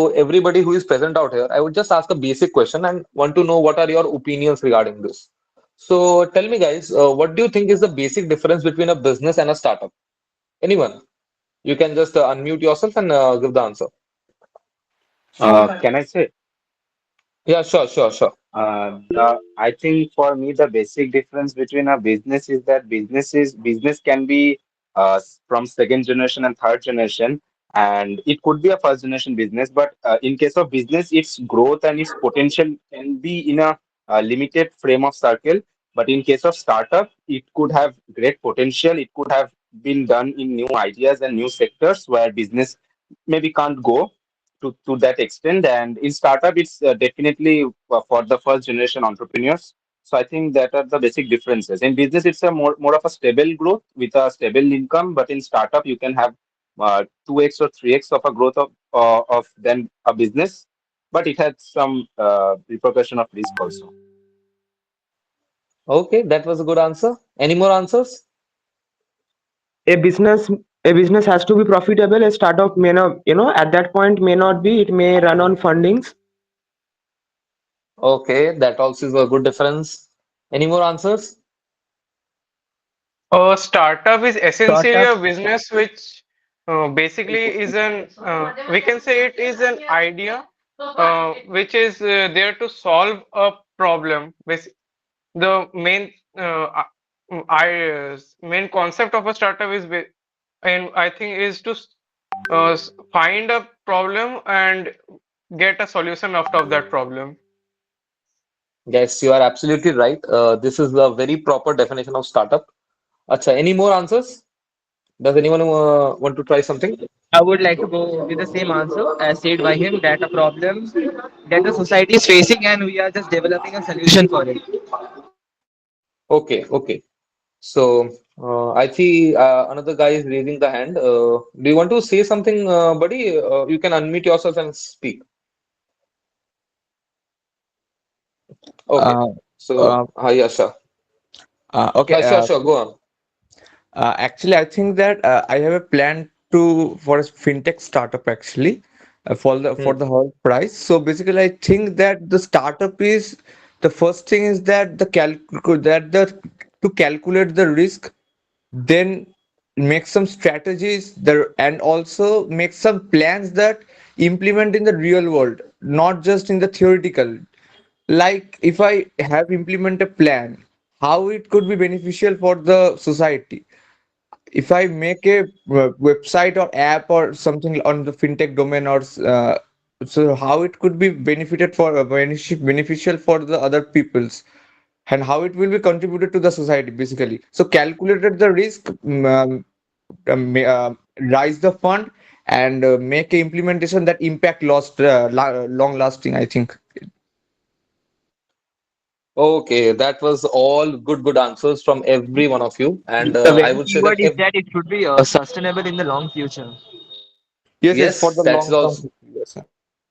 everybody who is present out here, I would just ask a basic question and want to know what are your opinions regarding this. So tell me, guys, what do you think is the basic difference between a business and a startup? Anyone? You can just unmute yourself and give the answer. Can I say? Yeah, sure, sure, sure. I think for me the basic difference between a business is that business can be from second generation and third generation, and it could be a first generation business. But in case of business, its growth and its potential can be in a limited frame of circle. But in case of startup, it could have great potential. It could have been done in new ideas and new sectors where business maybe can't go to that extent. And in startup, it's definitely for the first generation entrepreneurs. So I think that are the basic differences. In business, it's a more of a stable growth with a stable income, but in startup, you can have 2x or 3x of a growth of then a business, but it has some repercussion of risk also. Okay, that was a good answer. Any more answers? A business a business has to be profitable. A startup may not, at that point may not be. It may run on fundings. Okay, that also is a good difference. Any more answers? A startup is essentially Startup. a business which basically is an we can say it is an idea which is there to solve a problem. The main concept of a startup is and I think is to find a problem and get a solution out of that problem. Yes, you are absolutely right. This is a very proper definition of startup. Acha, any more answers? Does anyone want to try something? I would like to go with the same answer as said by him, that a problem that the society is facing and we are just developing a solution for it. Okay, okay. So I see another guy is raising the hand. Do you want to say something, buddy? You can unmute yourself and speak. Okay. Uh, So, uh, yeah, sure. okay. Sure, sure. Go on. Actually, I think that I have a plan to for a fintech startup actually for Hmm. the whole price. So basically, I think that the startup is the first thing is that the to calculate the risk, then make some strategies there, and also make some plans that implement in the real world, not just in the theoretical. Like if I have implement a plan, how it could be beneficial for the society. If I make a website or app or something on the fintech domain, or so how it could be benefited for beneficial for the other peoples, and how it will be contributed to the society basically. So calculated the risk, rise the fund, and make a implementation that impact long lasting, I think. Okay, that was all good answers from every one of you. And The I very would say that keyword is if that it should be sustainable in the long future. Yes, for yes, the that's long term. also Yes, sir.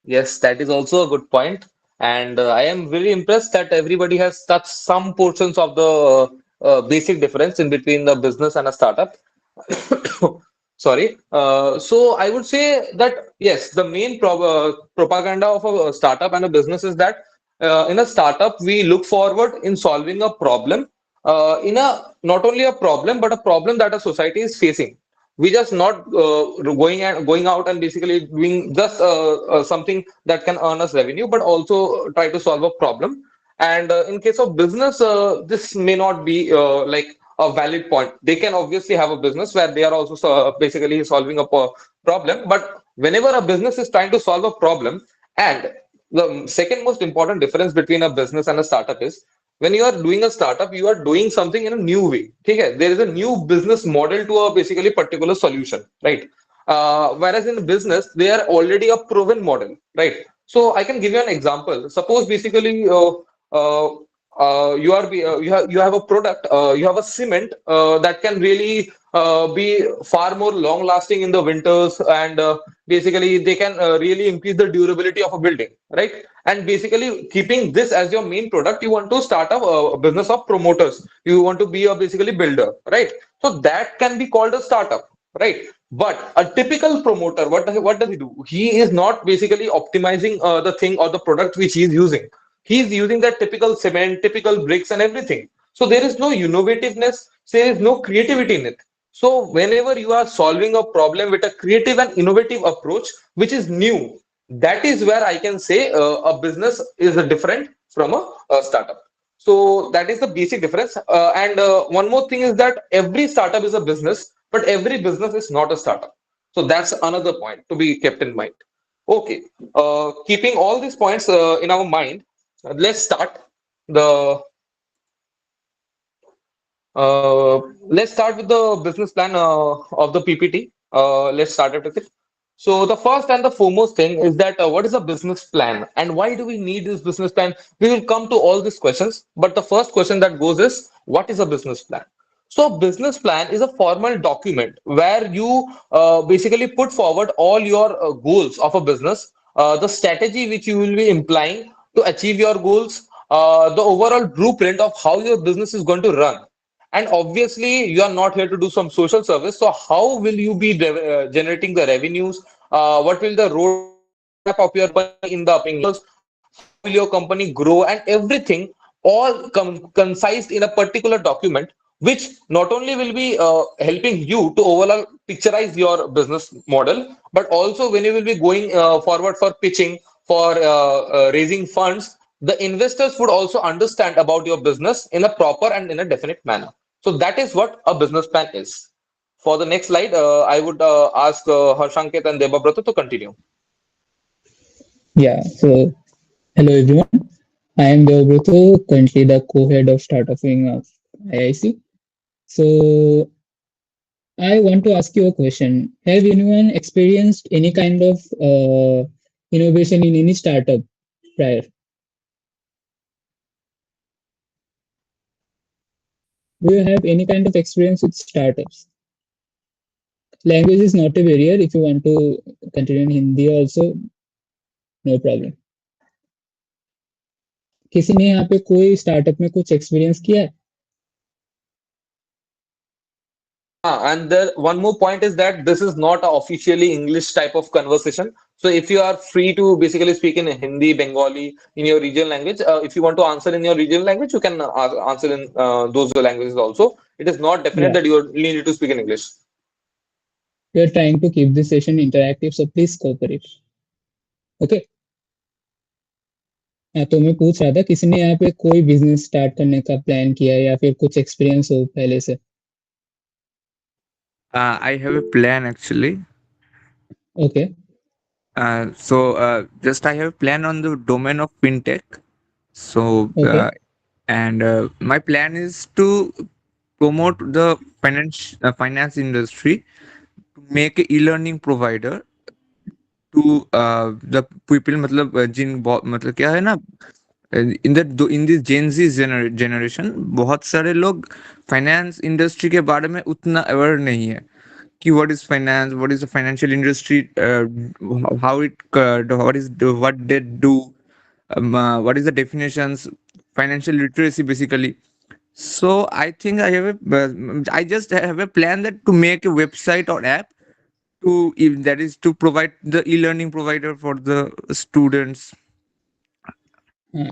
yes, that is also a good point. And I am very impressed that everybody has touched some portions of the basic difference in between the business and a startup. Sorry. So I would say that yes, the main propaganda of a startup and a business is that in a startup we look forward in solving a problem, in a not only a problem but a problem that a society is facing. We just not going out and basically doing just something that can earn us revenue, but also try to solve a problem. And in case of business, this may not be like a valid point. They can obviously have a business where they are also basically solving a problem. But whenever a business is trying to solve a problem, and the second most important difference between a business and a startup is when you are doing a startup, you are doing something in a new way. Okay? There is a new business model to a basically particular solution, right? Whereas in business, they are already a proven model, right? So I can give you an example. Suppose basically uh, you have a product, you have a cement that can really be far more long lasting in the winters, and basically they can really increase the durability of a building, right? And basically keeping this as your main product, you want to start a business of promoters. You want to be a basically builder, right? So that can be called a startup, right? But a typical promoter, what does he do? He is not basically optimizing the thing or the product which he is using. He's using that typical cement, typical bricks, and everything. So there is no innovativeness, there is no creativity in it. So whenever you are solving a problem with a creative and innovative approach, which is new, that is where I can say a business is different from a startup. So that is the basic difference. And one more thing is that every startup is a business, but every business is not a startup. So that's another point to be kept in mind. Okay, keeping all these points in our mind, let's start the let's start with the business plan of the PPT. Let's start it with it. So the first and the foremost thing is that what is a business plan and why do we need this business plan? We will come to all these questions, but the first question that goes is what is a business plan? So a business plan is a formal document where you basically put forward all your goals of a business, the strategy which you will be implying to achieve your goals, the overall blueprint of how your business is going to run. And obviously, you are not here to do some social service. So, how will you be generating the revenues? What will the roadmap of your company in the upcoming years? How will your company grow? And everything all concised in a particular document, which not only will be helping you to overall picturize your business model, but also when you will be going forward for pitching, for raising funds, the investors would also understand about your business in a proper and in a definite manner. So that is what a business plan is. For the next slide, I would ask Harshankit and Debabrata to continue. Yeah, so hello everyone. I am Devabrata, currently the co-head of startup wing of IIC. So I want to ask you a question. Have anyone experienced any kind of innovation in any startup prior? Do you have any kind of experience with startups? Language is not a barrier. If you want to continue in Hindi also, no problem. किसी ने यहाँ पे कोई startup में कुछ experience किया है? And there one more point is that this is not a officially English type of conversation. So if you are free to basically speak in Hindi, Bengali, in your regional language, if you want to answer in your regional language, you can answer in those languages also. It is not definite Yeah, that you need to speak in English. we are trying to keep this session interactive, so please cooperate. Okay. हाँ, तो मैं पूछ रहा था किसी ने यहाँ पे कोई बिजनेस स्टार्ट करने का प्लान किया है या फिर कुछ एक्सपीरियंस हो पहले से? I have a plan actually. Okay. Just I have a plan on the domain of fintech. So, Okay. and my plan is to promote the finance industry to make a e-learning provider to the people. मतलब मतलब क्या है ना, in this Gen Z generation बहुत सारे लोग finance industry के बारे में उतना अवेयर नहीं है कि what is finance, what is the financial industry, how it what they do, what is the definitions, financial literacy basically. So I think I just have a plan that to make a website or app to, if that is to provide the e-learning provider for the students. हाँ,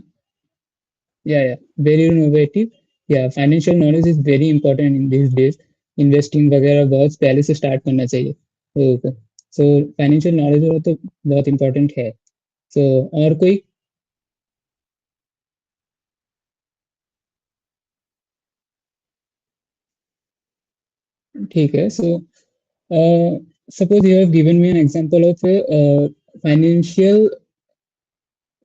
yeah, very innovative. Yeah, financial knowledge is very important in these days. Investing वगैरह बहुत पहले से start करना चाहिए लोगों को. So financial knowledge हो तो बहुत इम्पोर्टेंट है. सो और कोई? ठीक है. सो suppose you have given me an example of a financial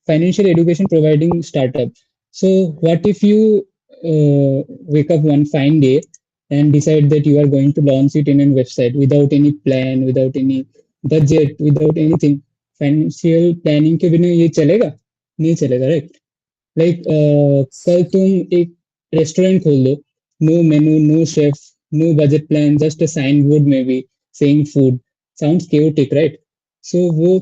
education providing startup. So what if you wake up one fine day and decide that you are going to launch it in a website without any plan, without any budget, without anything? Financial planning के बिना ये चलेगा? नहीं चलेगा, right? Like कल तुम एक restaurant खोल दो, no menu, no chef, no budget plan, just a signboard maybe saying food. Sounds chaotic, right? So वो